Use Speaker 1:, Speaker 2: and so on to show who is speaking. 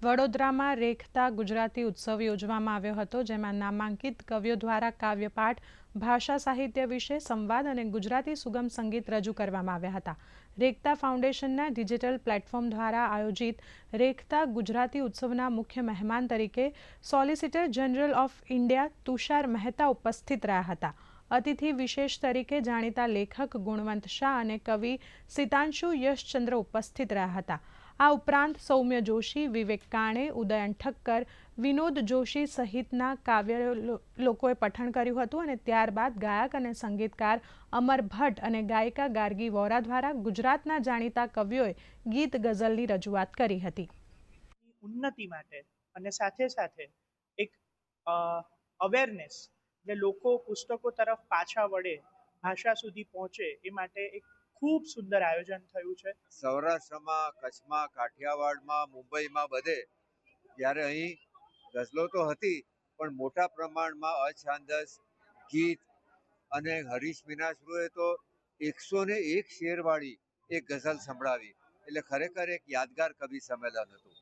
Speaker 1: વડોદરામાં રેખતા ગુજરાતી ઉત્સવ યોજવામાં આવ્યો હતો, જેમાં નામાંકિત કવિઓ દ્વારા કાવ્યપાઠ, ભાષા સાહિત્ય વિશે સંવાદ અને ગુજરાતી સુગમ સંગીત રજૂ કરવામાં આવ્યા હતા. રેખતા ફાઉન્ડેશનના ડિજિટલ પ્લેટફોર્મ દ્વારા આયોજિત રેખતા ગુજરાતી ઉત્સવના મુખ્ય મહેમાન તરીકે solicitor general of India Tushar Mehta ઉપસ્થિત રહ્યા હતા. અતિથિ વિશેષ તરીકે જાણીતા લેખક ગુણવંત શાહ અને કવિ સિતાંશુ યશચંદ્ર ઉપસ્થિત રહ્યા હતા. આ ઉપરાંત સૌમ્ય જોશી, વિવેક કાણે, ઉદયન ઠક્કર, વિનોદ જોશી સહિતના કાવ્ય લોકોએ પઠન કર્યું હતું અને ત્યારબાદ ગાયક અને સંગીતકાર અમર ભટ્ટ અને ગાયિકા ગાર્ગી વોરા દ્વારા ગુજરાતના જાણીતા કવિઓએ ગીત ગઝલની રજૂઆત કરી હતી.
Speaker 2: ઉન્નતિ માટે અને સાથે સાથે એક અવેરનેસ એટલે લોકો પુસ્તકો તરફ પાછા વળે, ભાષા સુધી પહોંચે, એ માટે એક ખૂબ સુંદર આયોજન થયું છે.
Speaker 3: સૌરાષ્ટ્રમાં, કચ્છમાં, કાઠિયાવાડમાં, મુંબઈમાં બધે જ્યારે અહીં ગઝલો તો હતી, પણ મોટા પ્રમાણમાં અછાંદસ ગીત અને હરીશ મીનાશ્રુએ તો 101 શેરવાળી એક ગઝલ સંભળાવી. એટલે ખરેખર એક યાદગાર કવિ સંમેલન હતું.